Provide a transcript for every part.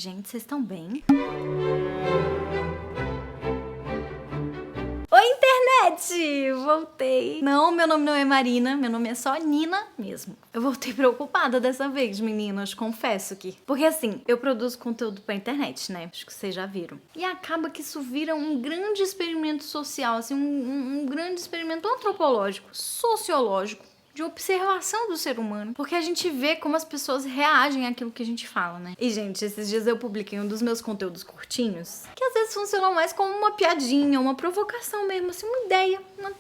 Gente, vocês estão bem? Oi, internet! Voltei. Não, meu nome não é Marina, meu nome é só Nina mesmo. Eu voltei preocupada dessa vez, meninas, confesso que. Porque assim, eu produzo conteúdo pra internet, né? Acho que vocês já viram. E acaba que isso vira um grande experimento social, assim, um grande experimento antropológico, sociológico, de observação do ser humano, porque a gente vê como as pessoas reagem àquilo que a gente fala, né? E, gente, esses dias eu publiquei um dos meus conteúdos curtinhos, que às vezes funcionam mais como uma piadinha, uma provocação mesmo, assim, uma ideia, uma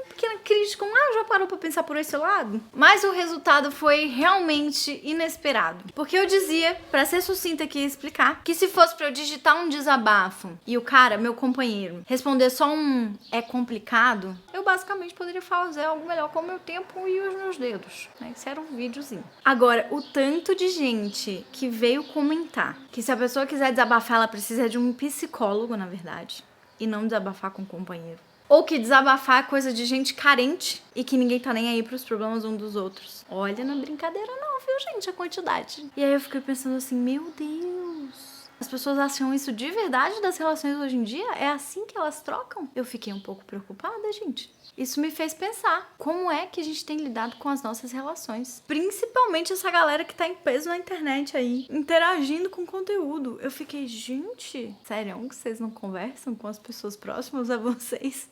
pequena crítica, já parou pra pensar por esse lado? Mas o resultado foi realmente inesperado. Porque eu dizia, pra ser sucinta aqui e explicar, que se fosse pra eu digitar um desabafo e o cara, meu companheiro, responder só um é complicado, eu basicamente poderia fazer algo melhor com o meu tempo e os meus dedos, né? Isso era um videozinho. Agora, o tanto de gente que veio comentar que se a pessoa quiser desabafar, ela precisa de um psicólogo, na verdade, e não desabafar com um companheiro. Ou que desabafar é coisa de gente carente e que ninguém tá nem aí pros problemas um dos outros. Olha, não é brincadeira não, viu, gente, a quantidade. E aí eu fiquei pensando assim, meu Deus, as pessoas acham isso de verdade das relações hoje em dia? É assim que elas trocam? Eu fiquei um pouco preocupada, gente. Isso me fez pensar como é que a gente tem lidado com as nossas relações. Principalmente essa galera que tá em peso na internet aí, interagindo com conteúdo. Eu fiquei, gente, sério que vocês não conversam com as pessoas próximas a vocês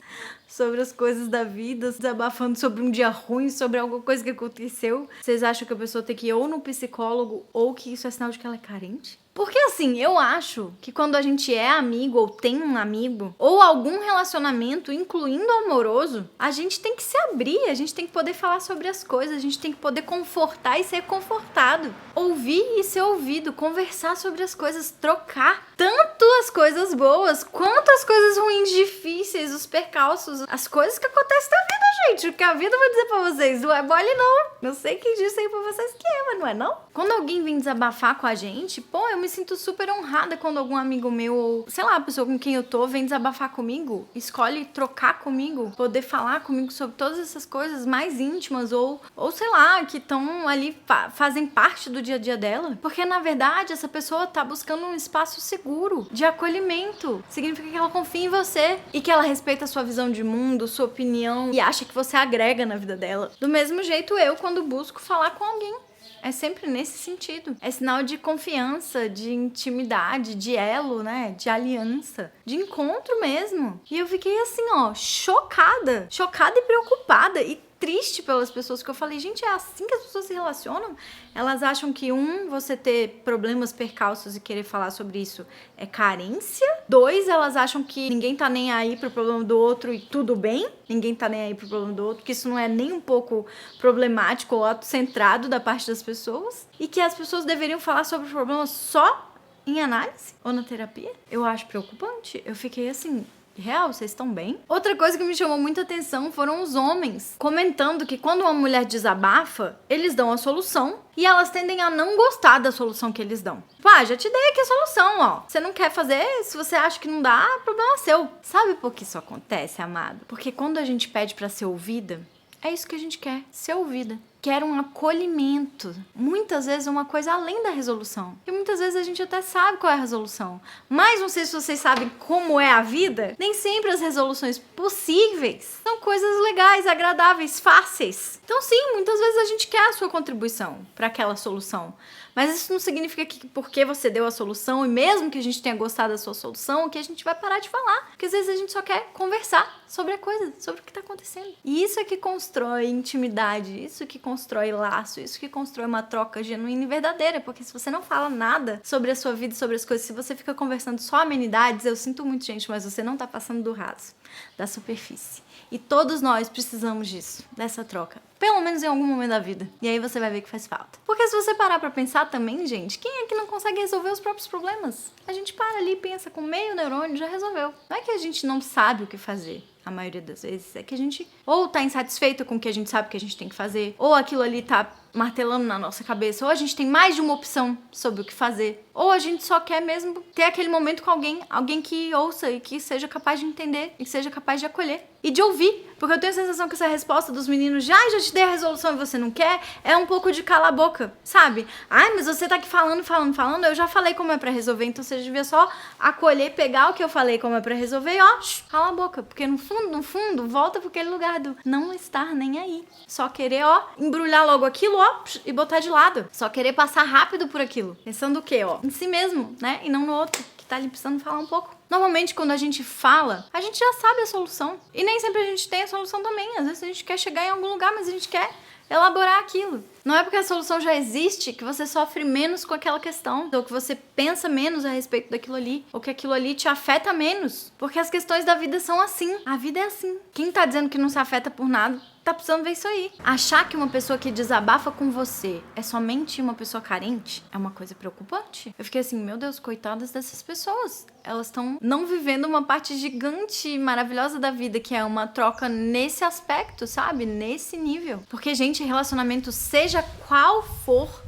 sobre as coisas da vida, desabafando sobre um dia ruim, sobre alguma coisa que aconteceu? Vocês acham que a pessoa tem que ir ou no psicólogo ou que isso é sinal de que ela é carente? Porque assim, eu acho que quando a gente é amigo ou tem um amigo ou algum relacionamento, incluindo amoroso, a gente tem que se abrir, a gente tem que poder falar sobre as coisas, a gente tem que poder confortar e ser confortado, ouvir e ser ouvido, conversar sobre as coisas, trocar tanto as coisas boas quanto as coisas ruins, difíceis, os percalços, as coisas que acontecem na vida, gente. O que a vida vai dizer pra vocês não é mole não. Não sei quem disse aí pra vocês que é, mas não é não? Quando alguém vem desabafar com a gente, pô, eu me sinto super honrada quando algum amigo meu ou, sei lá, a pessoa com quem eu tô vem desabafar comigo, escolhe trocar comigo, poder falar comigo sobre todas essas coisas mais íntimas ou sei lá, que estão ali, fazem parte do dia a dia dela. Porque, na verdade, essa pessoa tá buscando um espaço seguro, de acolhimento. Significa que ela confia em você e que ela respeita a sua visão de mundo, sua opinião e acha que você agrega na vida dela. Do mesmo jeito eu, quando busco falar com alguém. É sempre nesse sentido. É sinal de confiança, de intimidade, de elo, né? De aliança, de encontro mesmo. E eu fiquei assim, ó, chocada. Chocada e preocupada e triste pelas pessoas, que eu falei, gente, é assim que as pessoas se relacionam? Elas acham que, você ter problemas, percalços e querer falar sobre isso é carência. 2, elas acham que ninguém tá nem aí pro problema do outro e tudo bem. Ninguém tá nem aí pro problema do outro, que isso não é nem um pouco problemático ou autocentrado da parte das pessoas. E que as pessoas deveriam falar sobre o problema só em análise ou na terapia. Eu acho preocupante. Eu fiquei assim... Real, vocês estão bem? Outra coisa que me chamou muita atenção foram os homens comentando que quando uma mulher desabafa, eles dão a solução e elas tendem a não gostar da solução que eles dão. Já te dei aqui a solução, ó. Você não quer fazer, se você acha que não dá, problema seu. Sabe por que isso acontece, amado? Porque quando a gente pede pra ser ouvida, é isso que a gente quer, ser ouvida. Quer um acolhimento. Muitas vezes uma coisa além da resolução. E muitas vezes a gente até sabe qual é a resolução. Mas não sei se vocês sabem como é a vida. Nem sempre as resoluções possíveis são coisas legais, agradáveis, fáceis. Então sim, muitas vezes a gente quer a sua contribuição para aquela solução. Mas isso não significa que porque você deu a solução, e mesmo que a gente tenha gostado da sua solução, que a gente vai parar de falar. Porque às vezes a gente só quer conversar sobre a coisa, sobre o que tá acontecendo. E isso é que constrói intimidade, isso que constrói laço, isso que constrói uma troca genuína e verdadeira. Porque se você não fala nada sobre a sua vida, sobre as coisas, se você fica conversando só amenidades, eu sinto muito, gente, mas você não tá passando do raso, da superfície. E todos nós precisamos disso, dessa troca. Pelo menos em algum momento da vida. E aí você vai ver que faz falta. Porque se você parar pra pensar também, gente, quem é que não consegue resolver os próprios problemas? A gente para ali e pensa com meio neurônio, já resolveu. Não é que a gente não sabe o que fazer. A maioria das vezes é que a gente ou tá insatisfeito com o que a gente sabe que a gente tem que fazer, ou aquilo ali tá martelando na nossa cabeça. Ou a gente tem mais de uma opção sobre o que fazer. Ou a gente só quer mesmo ter aquele momento com alguém que ouça e que seja capaz de entender e que seja capaz de acolher e de ouvir. Porque eu tenho a sensação que essa resposta dos meninos já te dei a resolução e você não quer, é um pouco de cala a boca, sabe? Ai, mas você tá aqui falando, eu já falei como é pra resolver, então você devia só acolher, pegar o que eu falei como é pra resolver e ó, cala a boca. Porque no fundo, volta pra aquele lugar do não estar nem aí. Só querer, ó, embrulhar logo aquilo, ó, e botar de lado. Só querer passar rápido por aquilo. Pensando o quê, ó? Em si mesmo, né? E não no outro, que tá ali precisando falar um pouco. Normalmente, quando a gente fala, a gente já sabe a solução. E nem sempre a gente tem a solução também. Às vezes a gente quer chegar em algum lugar, mas a gente quer elaborar aquilo. Não é porque a solução já existe que você sofre menos com aquela questão, ou que você pensa menos a respeito daquilo ali, ou que aquilo ali te afeta menos. Porque as questões da vida são assim. A vida é assim. Quem tá dizendo que não se afeta por nada, tá precisando ver isso aí. Achar que uma pessoa que desabafa com você é somente uma pessoa carente é uma coisa preocupante. Eu fiquei assim, meu Deus, coitadas dessas pessoas. Elas estão não vivendo uma parte gigante e maravilhosa da vida, que é uma troca nesse aspecto, sabe? Nesse nível. Porque, gente, relacionamento, seja qual for,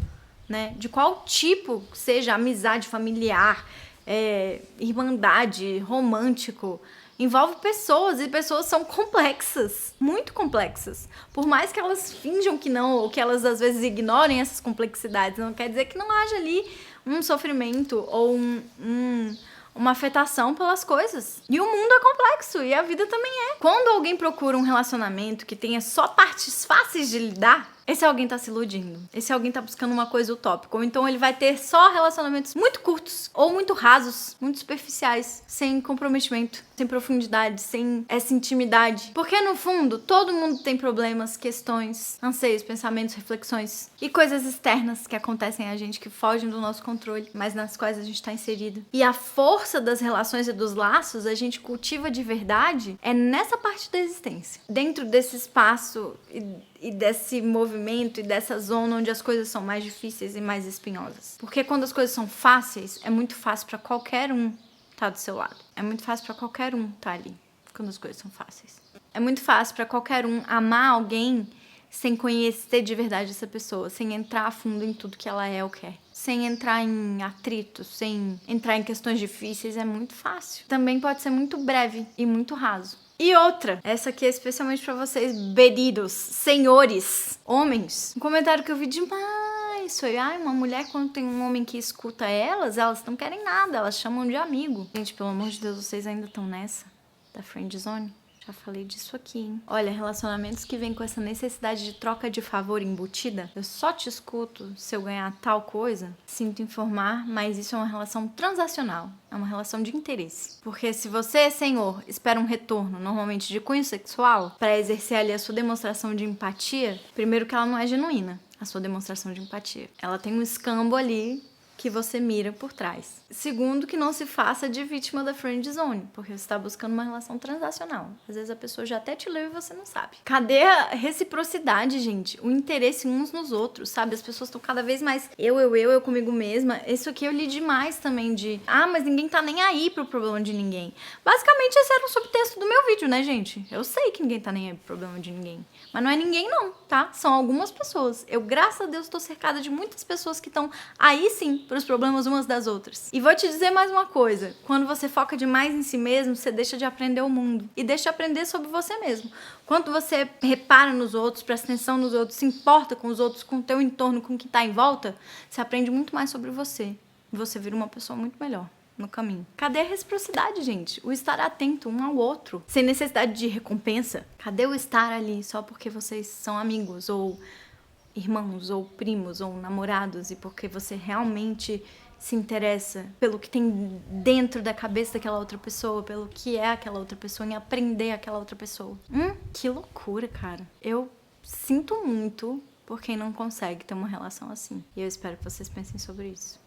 né? De qual tipo seja, amizade familiar, irmandade, romântico, envolve pessoas, e pessoas são complexas, muito complexas. Por mais que elas finjam que não, ou que elas às vezes ignorem essas complexidades, não quer dizer que não haja ali um sofrimento ou uma afetação pelas coisas. E o mundo é complexo, e a vida também é. Quando alguém procura um relacionamento que tenha só partes fáceis de lidar, esse alguém tá se iludindo. Esse alguém tá buscando uma coisa utópica. Ou então ele vai ter só relacionamentos muito curtos, ou muito rasos, muito superficiais, sem comprometimento, sem profundidade, sem essa intimidade. Porque no fundo, todo mundo tem problemas, questões, anseios, pensamentos, reflexões e coisas externas que acontecem a gente, que fogem do nosso controle, mas nas quais a gente tá inserido. E a força das relações e dos laços a gente cultiva de verdade é nessa parte da existência. Dentro desse espaço e desse movimento e dessa zona onde as coisas são mais difíceis e mais espinhosas. Porque quando as coisas são fáceis, é muito fácil pra qualquer um estar do seu lado. É muito fácil pra qualquer um estar ali, quando as coisas são fáceis. É muito fácil pra qualquer um amar alguém sem conhecer de verdade essa pessoa, sem entrar a fundo em tudo que ela é ou quer. Sem entrar em atritos, sem entrar em questões difíceis, é muito fácil. Também pode ser muito breve e muito raso. E outra, essa aqui é especialmente pra vocês, beridos, senhores, homens. Um comentário que eu vi demais foi, uma mulher quando tem um homem que escuta elas não querem nada, elas chamam de amigo. Gente, pelo amor de Deus, vocês ainda estão nessa da friend zone? Já falei disso aqui, hein? Olha, relacionamentos que vêm com essa necessidade de troca de favor embutida. Eu só te escuto se eu ganhar tal coisa. Sinto informar, mas isso é uma relação transacional. É uma relação de interesse. Porque se você, senhor, espera um retorno, normalmente de cunho sexual, para exercer ali a sua demonstração de empatia, primeiro que ela não é genuína, a sua demonstração de empatia. Ela tem um escambo ali que você mira por trás. Segundo, que não se faça de vítima da friend zone, porque você está buscando uma relação transacional. Às vezes a pessoa já até te leu e você não sabe. Cadê a reciprocidade, gente? O interesse uns nos outros, sabe? As pessoas estão cada vez mais eu comigo mesma. Isso aqui eu li demais também de mas ninguém tá nem aí pro problema de ninguém. Basicamente esse era o subtexto do meu vídeo, né, gente? Eu sei que ninguém tá nem aí pro problema de ninguém. Mas não é ninguém não, tá? São algumas pessoas. Eu, graças a Deus, tô cercada de muitas pessoas que estão aí sim pros problemas umas das outras. E vou te dizer mais uma coisa. Quando você foca demais em si mesmo, você deixa de aprender o mundo. E deixa de aprender sobre você mesmo. Quando você repara nos outros, presta atenção nos outros, se importa com os outros, com o teu entorno, com o que tá em volta, você aprende muito mais sobre você. E você vira uma pessoa muito melhor no caminho. Cadê a reciprocidade, gente? O estar atento um ao outro, sem necessidade de recompensa. Cadê o estar ali só porque vocês são amigos, ou irmãos, ou primos, ou namorados, e porque você realmente se interessa pelo que tem dentro da cabeça daquela outra pessoa, pelo que é aquela outra pessoa, em aprender aquela outra pessoa. Que loucura, cara. Eu sinto muito por quem não consegue ter uma relação assim. E eu espero que vocês pensem sobre isso.